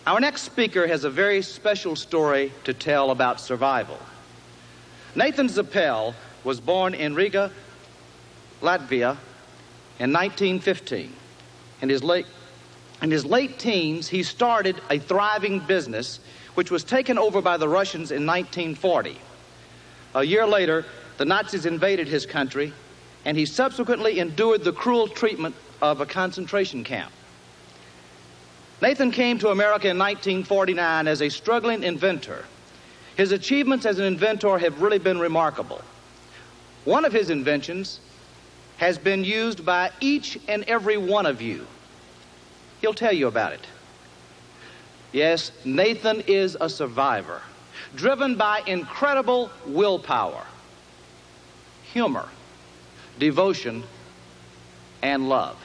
Our next speaker has a very special story to tell about survival. Nathan Zepell was born in Riga, Latvia, in 1915. In his late teens, he started a thriving business which was taken over by the Russians in 1940. A year later, the Nazis invaded his country, and he subsequently endured the cruel treatment of a concentration camp. Nathan came to America in 1949 as a struggling inventor. His achievements as an inventor have really been remarkable. One of his inventions has been used by each and every one of you. He'll tell you about it. Yes, Nathan is a survivor, driven by incredible willpower, humor, devotion, and love.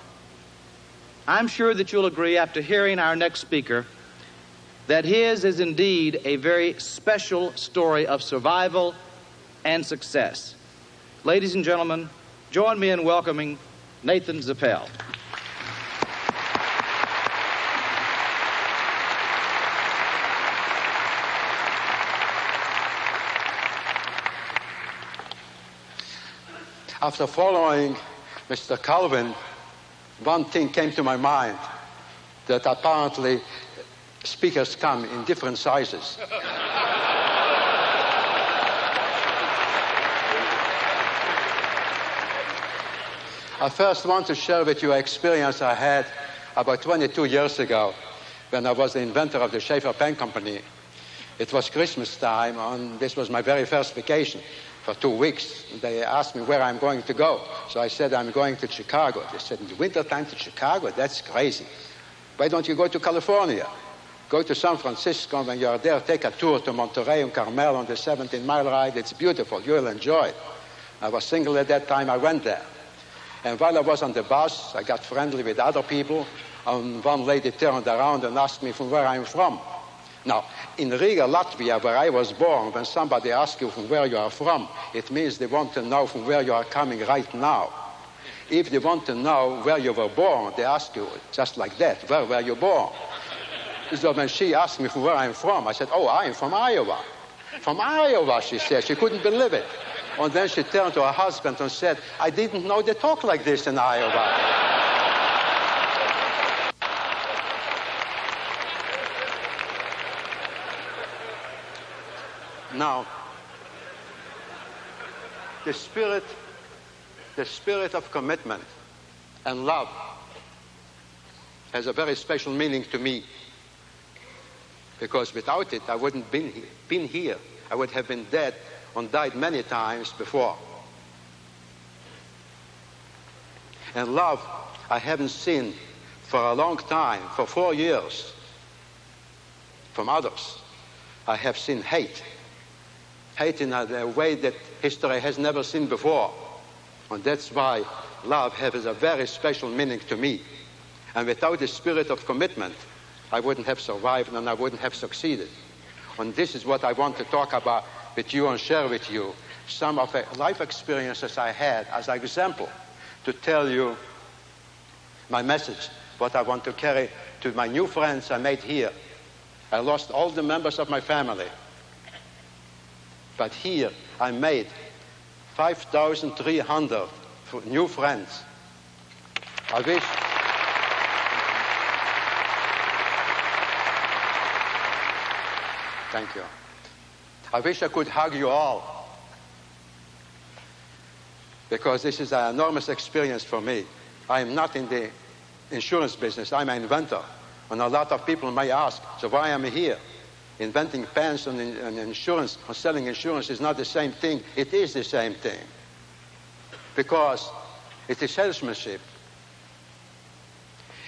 I'm sure that you'll agree after hearing our next speaker that his is indeed a very special story of survival and success. Ladies and gentlemen, join me in welcoming Nathan Zepell. After following Mr. Calvin, one thing came to my mind, that apparently speakers come in different sizes. I first want to share with you an experience I had about 22 years ago when I was the inventor of the Schaefer Pen Company. It was Christmas time, and this was my very first vacation for 2 weeks. They asked me where I'm going to go. So I said, I'm going to Chicago. They said, in the wintertime to Chicago? That's crazy. Why don't you go to California? Go to San Francisco. When you are there, take a tour to Monterey and Carmel on the 17-mile ride. It's beautiful. You'll enjoy it. I was single at that time. I went there. And while I was on the bus, I got friendly with other people. And one lady turned around and asked me from where I'm from. Now, in Riga, Latvia, where I was born, when somebody asks you from where you are from, it means they want to know from where you are coming right now. If they want to know where you were born, they ask you just like that, where were you born? So when she asked me from where I'm from, I said, oh, I'm from Iowa. From Iowa, she said. She couldn't believe it. And then she turned to her husband and said, I didn't know they talk like this in Iowa. Now, the spirit of commitment and love has a very special meaning to me, because without it, I wouldn't been here. I would have been dead and died many times before. And love, I haven't seen for a long time, for 4 years, from others. I have seen hate. Hate in a way that history has never seen before. And that's why love has a very special meaning to me. And without the spirit of commitment, I wouldn't have survived and I wouldn't have succeeded. And this is what I want to talk about with you and share with you some of the life experiences I had as an example to tell you my message, what I want to carry to my new friends I made here. I lost all the members of my family. But here I made 5,300 new friends. I wish. Thank you. I wish I could hug you all, because this is an enormous experience for me. I am not in the insurance business. I'm an inventor. And a lot of people may ask, so why am I here? Inventing pens and insurance, or selling insurance is not the same thing. It is the same thing. Because it is salesmanship.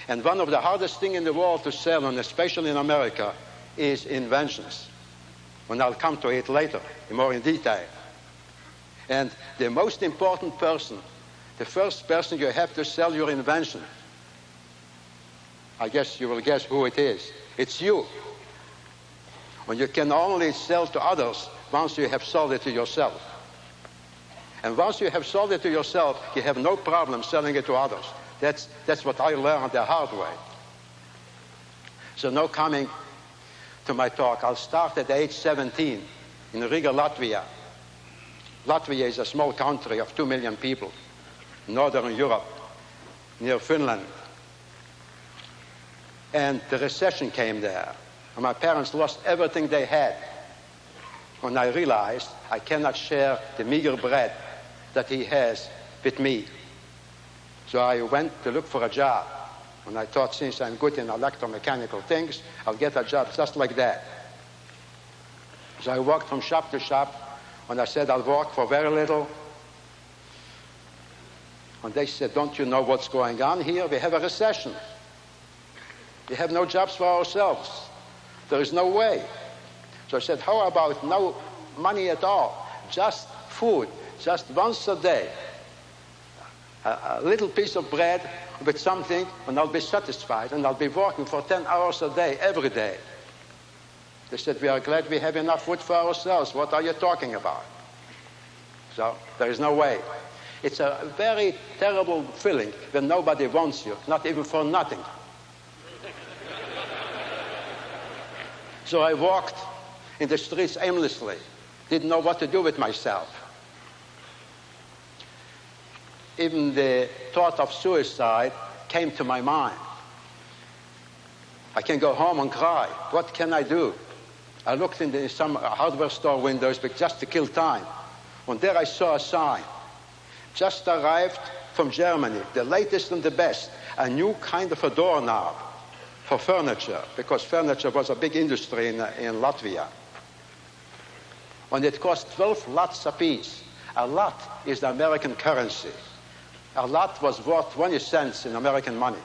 And one of the hardest things in the world to sell, and especially in America, is inventions. And I'll come to it later, more in detail. And the most important person, the first person you have to sell your invention, I guess you will guess who it is. It's you. And you can only sell to others once you have sold it to yourself. And once you have sold it to yourself, you have no problem selling it to others. That's what I learned the hard way. So now coming to my talk. I'll start at age 17 in Riga, Latvia. Latvia is a small country of 2 million people, Northern Europe, near Finland. And the recession came there. And my parents lost everything they had. When I realized I cannot share the meager bread that he has with me. So I went to look for a job. And I thought, since I'm good in electromechanical things, I'll get a job just like that. So I walked from shop to shop, and I said, I'll work for very little. And they said, don't you know what's going on here? We have a recession. We have no jobs for ourselves. There is no way. So I said, how about no money at all? Just food, just once a day. A little piece of bread with something, and I'll be satisfied, and I'll be working for 10 hours a day, every day. They said, we are glad we have enough food for ourselves. What are you talking about? So there is no way. It's a very terrible feeling when nobody wants you, not even for nothing. So I walked in the streets aimlessly, didn't know what to do with myself. Even the thought of suicide came to my mind. I can go home and cry. What can I do? I looked in some hardware store windows but just to kill time. And there I saw a sign. Just arrived from Germany, the latest and the best, a new kind of a doorknob for furniture, because furniture was a big industry in Latvia. And it cost 12 lots apiece. A lot is the American currency. A lot was worth 20 cents in American money.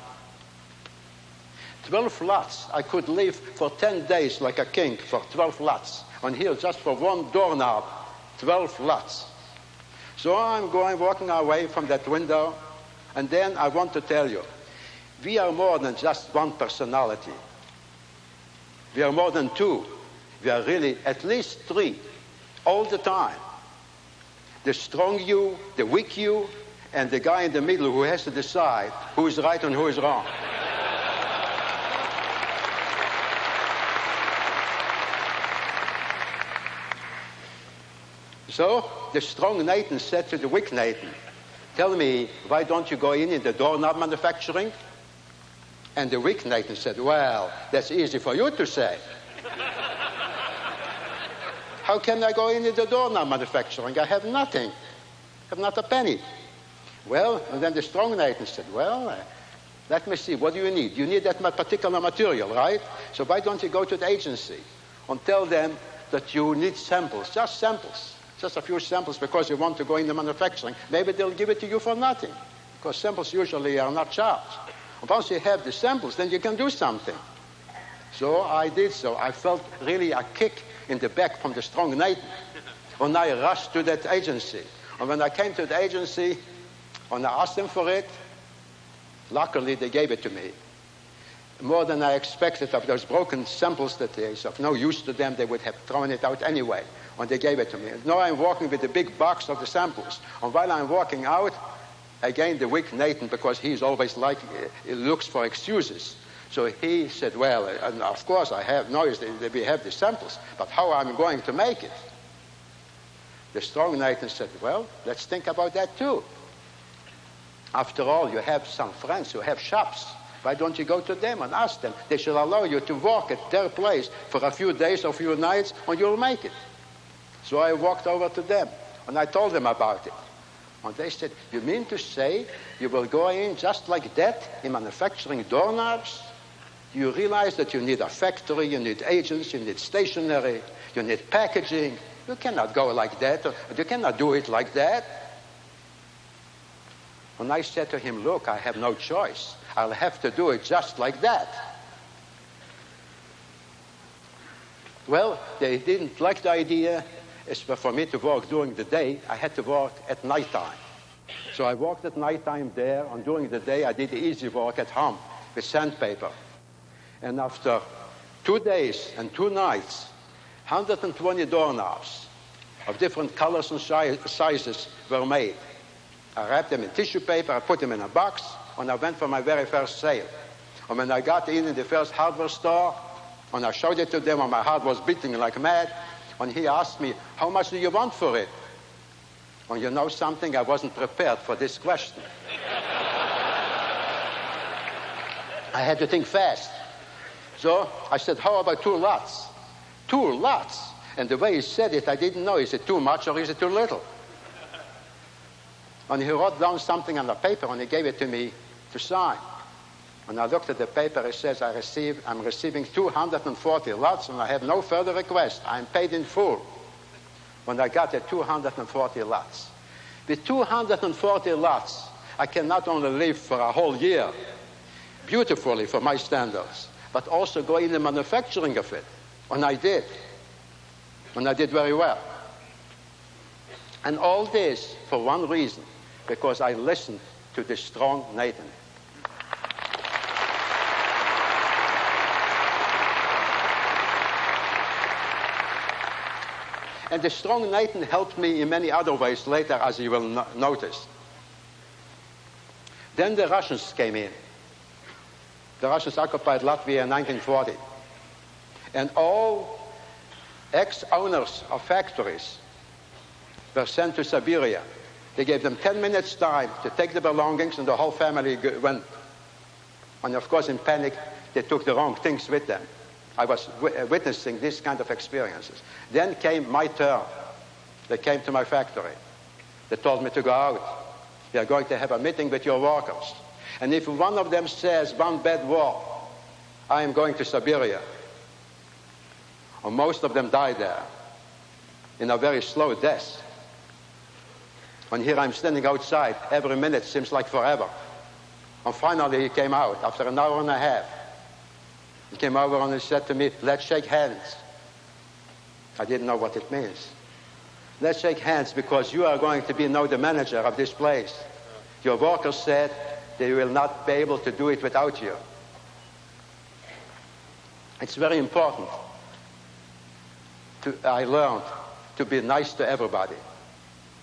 12 lots. I could live for 10 days like a king for 12 lots. And here, just for one doorknob, 12 lots. So I'm walking away from that window, and then I want to tell you, we are more than just one personality. We are more than two. We are really at least three, all the time. The strong you, the weak you, and the guy in the middle who has to decide who is right and who is wrong. So the strong Nathan said to the weak Nathan, tell me, why don't you go in the doorknob manufacturing? And the weak Nathan said, well, that's easy for you to say. How can I go in the doorknob manufacturing? I have nothing. I have not a penny. Well, and then the strong Nathan said, well, let me see, what do you need? You need that particular material, right? So why don't you go to the agency and tell them that you need samples, just a few samples, because you want to go into manufacturing. Maybe they'll give it to you for nothing, because samples usually are not charged. And once you have the samples, then you can do something. So I did so. I felt really a kick in the back from the strong Nathan. And I rushed to that agency. And when I came to the agency, and I asked them for it, luckily they gave it to me. More than I expected of those broken samples that is of no use to them, they would have thrown it out anyway. And they gave it to me. And now I'm walking with a big box of the samples. And while I'm walking out, again the weak Nathan, because he's always like, he looks for excuses. So he said, well, and of course I have noticed that we have the samples, but how am I going to make it? The strong Nathan said, well, let's think about that too. After all, you have some friends who have shops. Why don't you go to them and ask them? They should allow you to work at their place for a few days or a few nights, and you'll make it. So I walked over to them, and I told them about it. And they said, you mean to say you will go in just like that in manufacturing doorknobs? You realize that you need a factory, you need agents, you need stationery, you need packaging. You cannot go like that, or you cannot do it like that. And I said to him, look, I have no choice. I'll have to do it just like that. Well, they didn't like the idea. It's for me to work during the day. I had to work at nighttime. So I worked at nighttime there, and during the day I did the easy work at home with sandpaper. And after 2 days and 2 nights, 120 doorknobs of different colors and sizes were made. I wrapped them in tissue paper, I put them in a box, and I went for my very first sale. And when I got in the first hardware store, And I showed it to them, and my heart was beating like mad. And he asked me, how much do you want for it? And you know something? I wasn't prepared for this question. I had to think fast. So I said, how about 2 lots? 2 lots? And the way he said it, I didn't know, is it too much or is it too little? And he wrote down something on the paper and he gave it to me to sign. And I looked at the paper, it says, I'm receiving 240 lots and I have no further request. I'm paid in full. When I got the 240 lots. With 240 lots, I can not only live for a whole year, beautifully for my standards, but also go in the manufacturing of it. And I did. And I did very well. And all this for one reason, because I listened to the strong Nathan. And the strong Nathan helped me in many other ways later, as you will notice. Then the Russians came in. The Russians occupied Latvia in 1940. And all ex-owners of factories were sent to Siberia. They gave them 10 minutes time to take the belongings, and the whole family went. And of course, in panic, they took the wrong things with them. I was witnessing this kind of experiences. Then came my turn. They came to my factory. They told me to go out. We are going to have a meeting with your workers. And if one of them says one bad word, I am going to Siberia. And most of them died there in a very slow death. And here I'm standing outside. Every minute seems like forever. And finally he came out after an hour and a half. He came over and he said to me, let's shake hands. I didn't know what it means. Let's shake hands because you are going to be now the manager of this place. Your workers said they will not be able to do it without you. It's very important. I learned to be nice to everybody,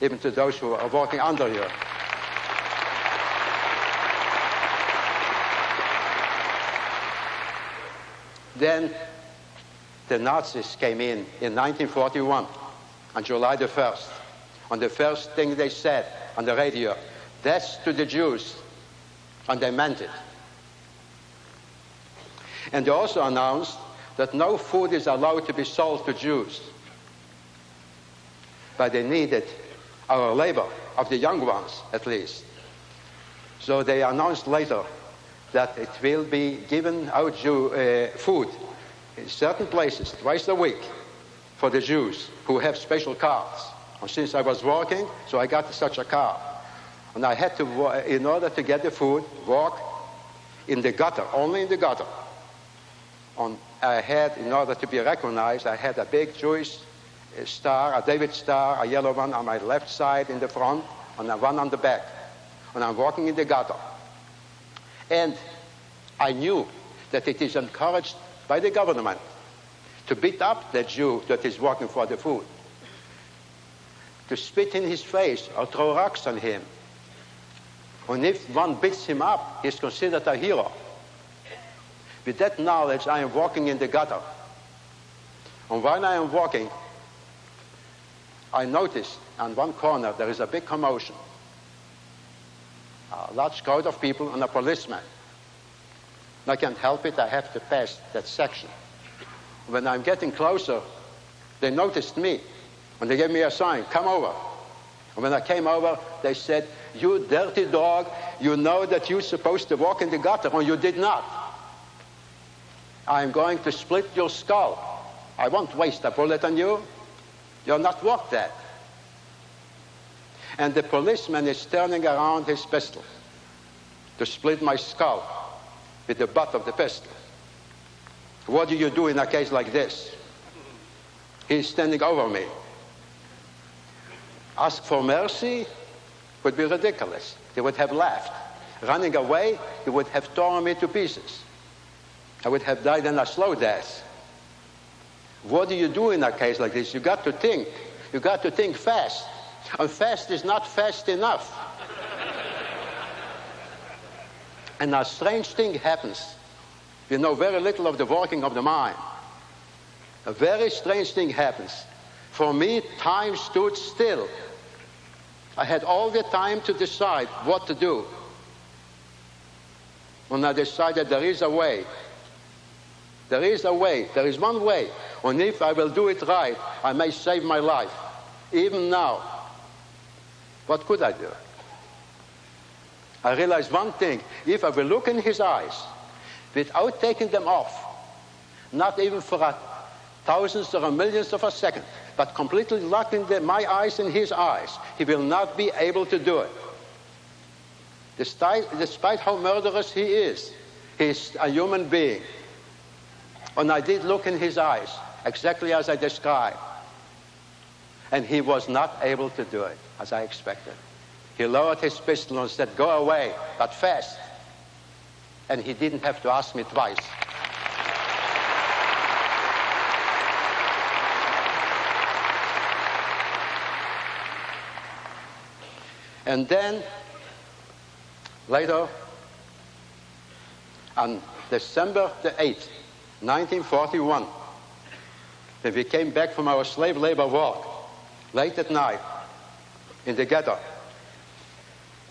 even to those who are working under you. Then the Nazis came in 1941, on July the 1st. And the first thing they said on the radio, death to the Jews. And they meant it. And they also announced that no food is allowed to be sold to Jews. But they needed our labor, of the young ones at least. So they announced later that it will be given out food in certain places twice a week for the Jews who have special cards. And since I was working, so I got such a card. And I had to, in order to get the food, walk in the gutter, only in the gutter. And I had, in order to be recognized, I had a big Jewish star, a David star, a yellow one on my left side in the front, and a one on the back. And I'm walking in the gutter. And I knew that it is encouraged by the government to beat up the Jew that is working for the food, to spit in his face or throw rocks on him. And if one beats him up, he's considered a hero. With that knowledge, I am walking in the gutter. And while I am walking, I noticed on one corner there is a big commotion. A large crowd of people and a policeman. I can't help it, I have to pass that section. When I'm getting closer, they noticed me. And they gave me a sign, come over. And when I came over, they said, you dirty dog, you know that you're supposed to walk in the gutter, and you did not. I'm going to split your skull. I won't waste a bullet on you. You're not worth that. And the policeman is turning around his pistol to split my skull with the butt of the pistol. What do you do in a case like this? He's standing over me. Ask for mercy would be ridiculous. They would have laughed. Running away, he would have torn me to pieces. I would have died in a slow death. What do you do in a case like this? You got to think. You got to think fast. And fast is not fast enough. And a strange thing happens. You know very little of the working of the mind. a very strange thing happens. For me, time stood still. I had all the time to decide what to do. When I decided there is a way. There is a way. There is one way. And if I will do it right, I may save my life. Even now. What could I do? I realized one thing. If I will look in his eyes, without taking them off, not even for a thousandth or a millionth of a second, but completely locking my eyes in his eyes, he will not be able to do it. Despite how murderous he is a human being. And I did look in his eyes, exactly as I described. And he was not able to do it, as I expected. He lowered his pistol and said, "Go away, but fast." And he didn't have to ask me twice. And then, later, on December the 8th, 1941, when we came back from our slave labor walk, late at night, in the ghetto,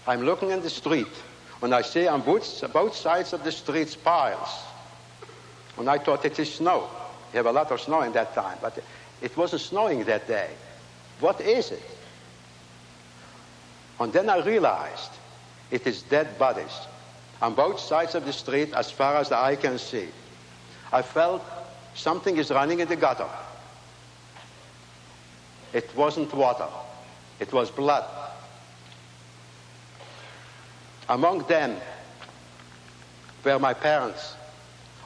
I'm looking in the street, and I see on both sides of the streets piles. And I thought it is snow. We have a lot of snow in that time, but it wasn't snowing that day. What is it? And then I realized it is dead bodies on both sides of the street as far as the eye can see. I felt something is running in the gutter. It wasn't water. It was blood. Among them were my parents,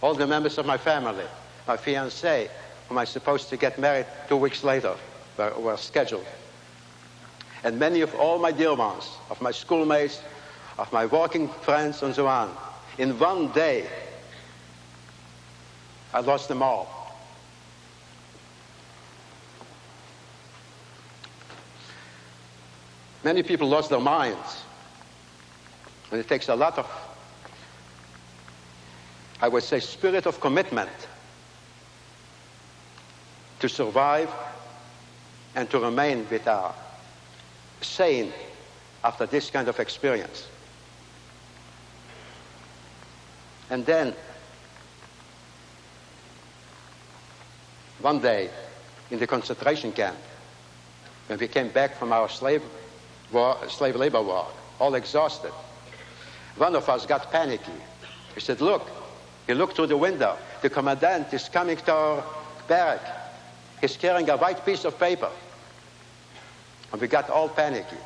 all the members of my family, my fiancée, whom I was supposed to get married 2 weeks later, were scheduled. And many of all my dear ones, of my schoolmates, of my working friends, and so on. In one day, I lost them all. Many people lost their minds. And it takes a lot of, I would say, spirit of commitment to survive and to remain with sane after this kind of experience. And then, one day, in the concentration camp, when we came back from our slave labor walk, all exhausted, one of us got panicky. He said, "Look," he looked through the window, "the commandant is coming to our barrack. He's carrying a white piece of paper." And we got all panicky.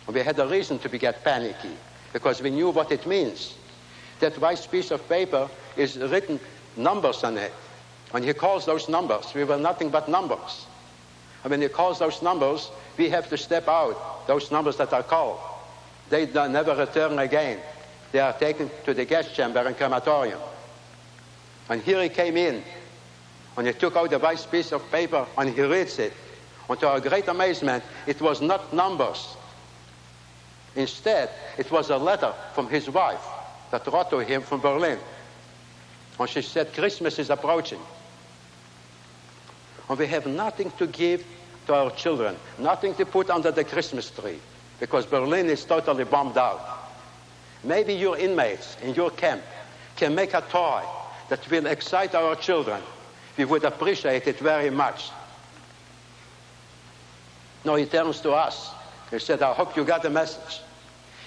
And we had a reason to get panicky, because we knew what it means. That white piece of paper is written numbers on it. When he calls those numbers, we were nothing but numbers. And when he calls those numbers, we have to step out, those numbers that are called. They never return again. They are taken to the gas chamber and crematorium. And here he came in, and he took out the white piece of paper, and he reads it. And to our great amazement, it was not numbers. Instead, it was a letter from his wife that wrote to him from Berlin. And she said, "Christmas is approaching. And we have nothing to give to our children, nothing to put under the Christmas tree, because Berlin is totally bombed out. Maybe your inmates in your camp can make a toy that will excite our children. We would appreciate it very much." No, he turns to us. He said, "I hope you got the message.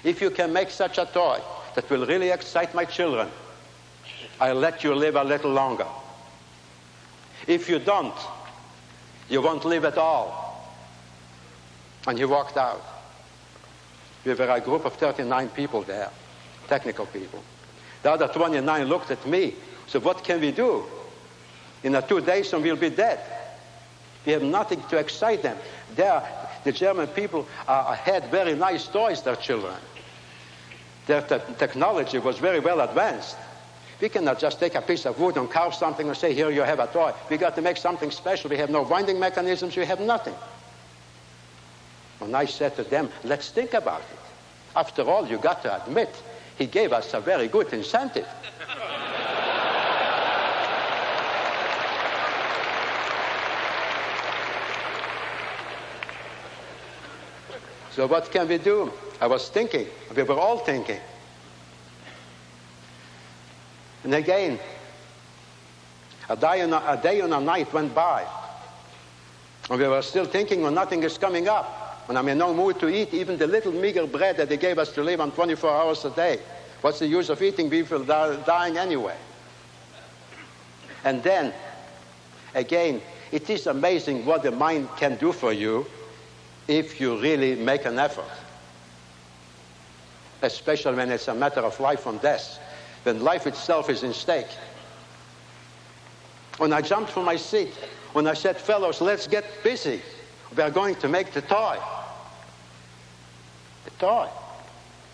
If you can make such a toy that will really excite my children, I'll let you live a little longer. If you don't, you won't live at all." And he walked out. We were a group of 39 people there, technical people. The other 29 looked at me. So what can we do? In 2 days and we'll be dead. We have nothing to excite them. The German people had very nice toys, their children. Their technology was very well advanced. We cannot just take a piece of wood and carve something and say, "Here you have a toy." We got to make something special. We have no winding mechanisms. We have nothing. And I said to them, "Let's think about it. After all, you got to admit, he gave us a very good incentive." So what can we do? I was thinking. We were all thinking. And again, a day and a night went by. And we were still thinking when nothing is coming up. When I'm in no mood to eat even the little meager bread that they gave us to live on 24 hours a day. What's the use of eating? We feel dying anyway. And then, again, it is amazing what the mind can do for you if you really make an effort. Especially when it's a matter of life and death. When life itself is in stake. When I jumped from my seat, when I said, fellows, let's get busy. We are going to make the toy. The toy?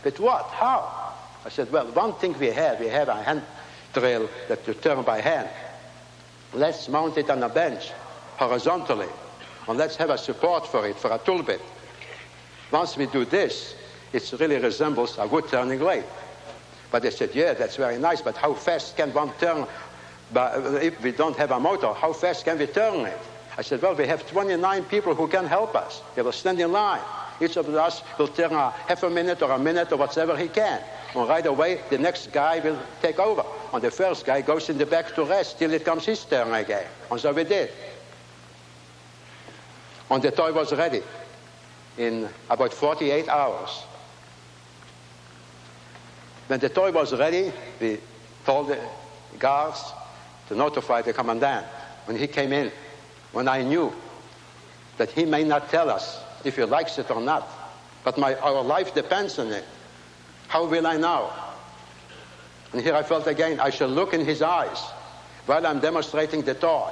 But what? How? I said, well, one thing we have a hand drill that you turn by hand. Let's mount it on a bench, horizontally, and let's have a support for it, for a tool bit. Once we do this, it really resembles a wood turning lathe. But they said, yeah, that's very nice, but how fast can one turn? But if we don't have a motor, how fast can we turn it? I said, well, we have 29 people who can help us. They will stand in line. Each of us will turn a half a minute or whatever he can. And right away, the next guy will take over. And the first guy goes in the back to rest till it comes his turn again. And so we did. And the toy was ready in about 48 hours. When the toy was ready, we told the guards to notify the commandant. When he came in, when I knew that he may not tell us if he likes it or not, but our life depends on it, how will I know? And here I felt again, I shall look in his eyes while I'm demonstrating the toy.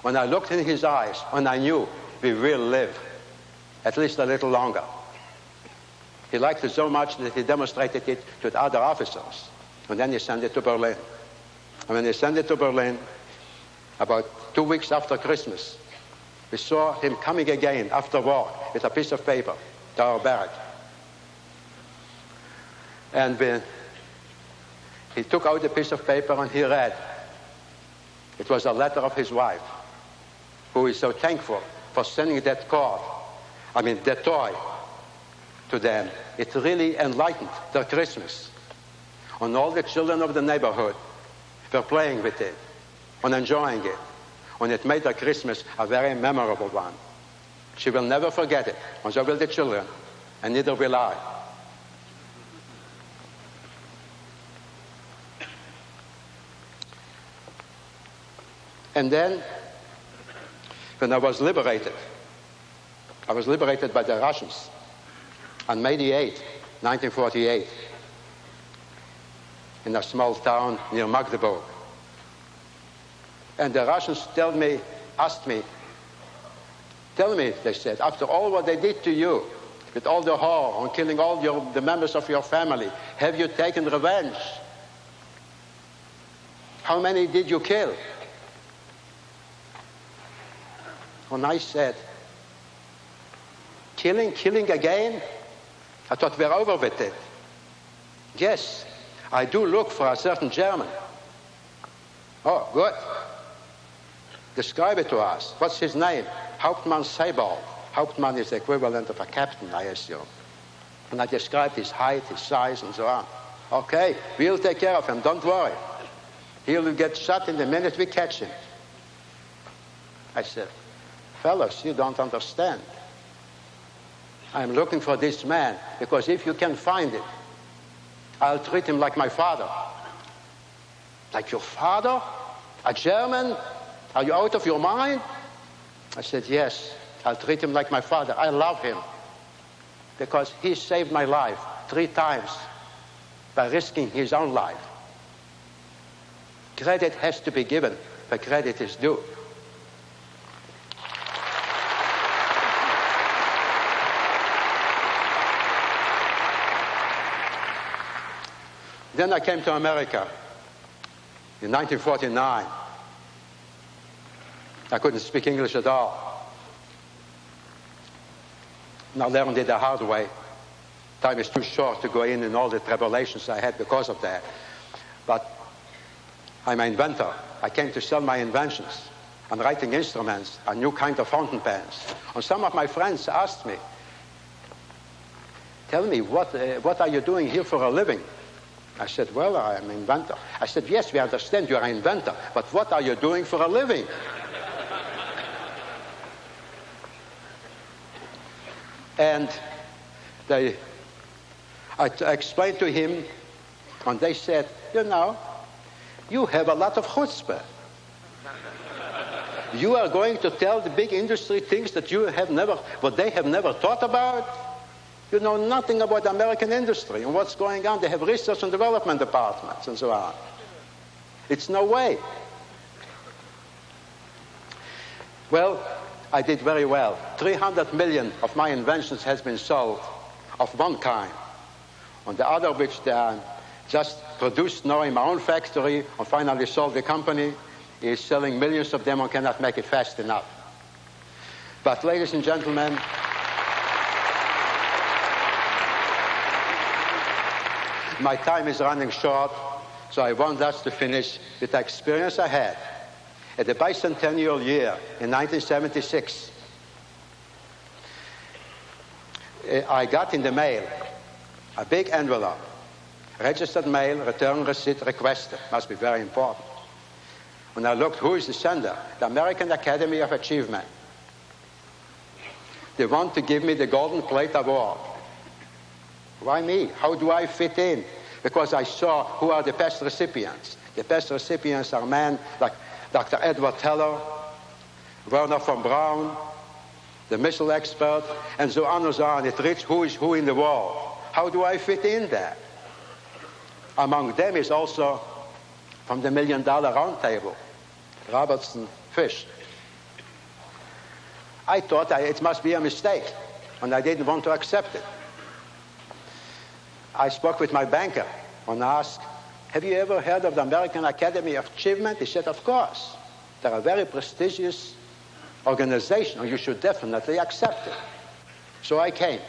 When I looked in his eyes, and I knew we will live at least a little longer. He liked it so much that he demonstrated it to the other officers. And then he sent it to Berlin. And when he sent it to Berlin, about 2 weeks after Christmas, we saw him coming again after work with a piece of paper to our barrack. And he took out a piece of paper and he read. It was a letter of his wife, who is so thankful for sending that that toy to them. It really enlightened their Christmas. And all the children of the neighborhood were playing with it and enjoying it. And it made their Christmas a very memorable one. She will never forget it, and so will the children, and neither will I. And then, when I was liberated by the Russians on May the 8th, 1948, in a small town near Magdeburg. And the Russians asked me, tell me, they said, after all what they did to you, with all the horror and killing all the members of your family, have you taken revenge? How many did you kill? And I said, killing again? I thought we're over with it. Yes, I do look for a certain German. Oh, good. Describe it to us. What's his name? Hauptmann Sebald. Hauptmann is the equivalent of a captain, I assume. And I described his height, his size, and so on. Okay, we'll take care of him, don't worry. He'll get shot in the minute we catch him. I said, fellas, you don't understand. I'm looking for this man, because if you can find him, I'll treat him like my father. Like your father? A German? Are you out of your mind? I said, yes, I'll treat him like my father. I love him. Because he saved my life 3 times by risking his own life. Credit has to be given where credit is due. Then I came to America in 1949. I couldn't speak English at all. And I learned it the hard way. Time is too short to go in all the tribulations I had because of that. But I'm an inventor. I came to sell my inventions. I'm writing instruments, a new kind of fountain pens. And some of my friends asked me, tell me, what are you doing here for a living? I said, well, I'm an inventor. I said, yes, we understand you're an inventor, but what are you doing for a living? And I explained to him, and they said, you know, you have a lot of chutzpah. You are going to tell the big industry things that what they have never thought about? You know nothing about American industry and what's going on. They have research and development departments and so on. It's no way. Well, I did very well. 300 million of my inventions has been sold of one kind. On the other, which they just produced now in my own factory and finally sold the company, is selling millions of them and cannot make it fast enough. But ladies and gentlemen, my time is running short, so I want us to finish with the experience I had. At the bicentennial year in 1976, I got in the mail a big envelope, registered mail, return receipt requested. Must be very important. When I looked, who is the sender? The American Academy of Achievement. They want to give me the Golden Plate Award. Why me? How do I fit in? Because I saw who are the best recipients. The best recipients are men like Dr. Edward Teller, Werner von Braun, the missile expert, and so on and so on. It reads who is who in the world. How do I fit in there? Among them is also from the $1 Million Round Table, Robertson Fish. I thought it must be a mistake, and I didn't want to accept it. I spoke with my banker and asked, have you ever heard of the American Academy of Achievement? He said, of course. They're a very prestigious organization, and you should definitely accept it. So I came.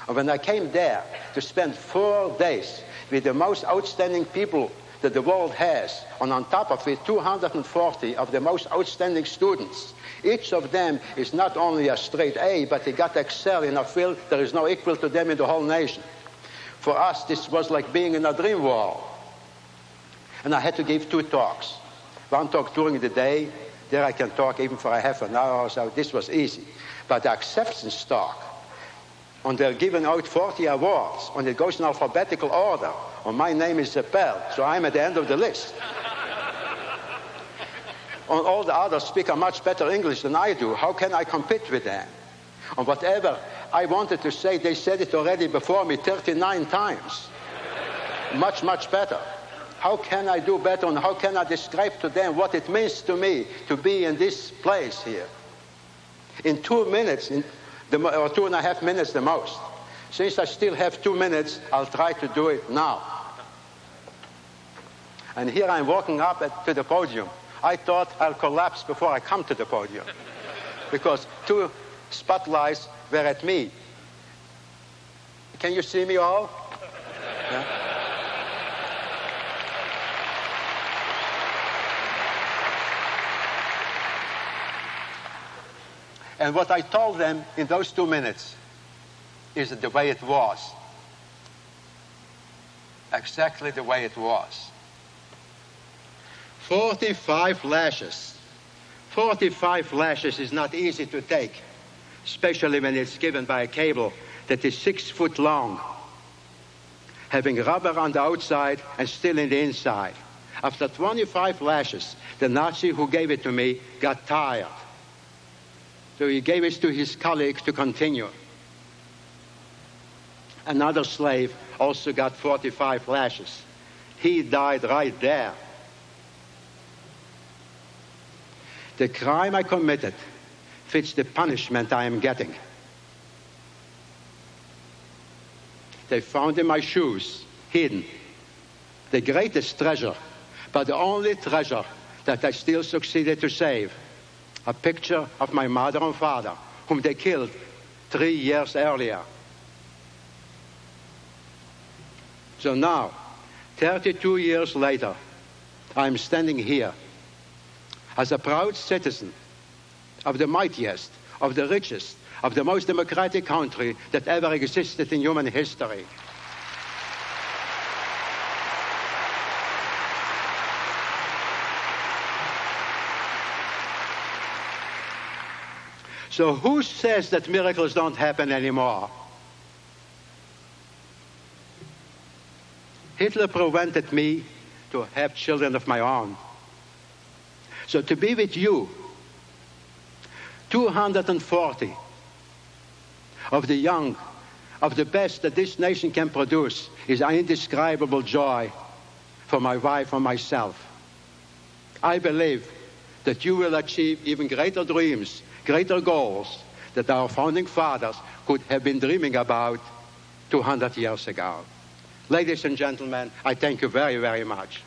And when I came there to spend 4 days with the most outstanding people that the world has, and on top of it, 240 of the most outstanding students. Each of them is not only a straight A, but they got to excel in a field there is no equal to them in the whole nation. For us, this was like being in a dream world. And I had to give 2 talks. One talk during the day, there I can talk even for a half an hour or so. This was easy. But the acceptance talk, and they're giving out 40 awards, and it goes in alphabetical order. And my name is Zepell, so I'm at the end of the list. And all the others speak a much better English than I do. How can I compete with them? And whatever I wanted to say, they said it already before me 39 times. Much, much better. How can I do better, and how can I describe to them what it means to me to be in this place here? In 2 minutes, or 2.5 minutes the most. Since I still have 2 minutes, I'll try to do it now. And here I'm walking up to the podium. I thought I'll collapse before I come to the podium, because 2 spotlights were at me. Can you see me all? Yeah. And what I told them in those 2 minutes is the way it was. Exactly the way it was. 45 lashes. 45 lashes is not easy to take, especially when it's given by a cable that is 6 foot long, having rubber on the outside and steel in the inside. After 25 lashes, the Nazi who gave it to me got tired. So he gave it to his colleague to continue. Another slave also got 45 lashes. He died right there. The crime I committed fits the punishment I am getting. They found in my shoes, hidden, the greatest treasure, but the only treasure that I still succeeded to save, a picture of my mother and father, whom they killed 3 years earlier. So now, 32 years later, I'm standing here as a proud citizen of the mightiest, of the richest, of the most democratic country that ever existed in human history. So who says that miracles don't happen anymore? Hitler prevented me to have children of my own. So to be with you, 240 of the young, of the best that this nation can produce, is an indescribable joy for my wife and myself. I believe that you will achieve even greater dreams, greater goals that our founding fathers could have been dreaming about 200 years ago. Ladies and gentlemen, I thank you very, very much.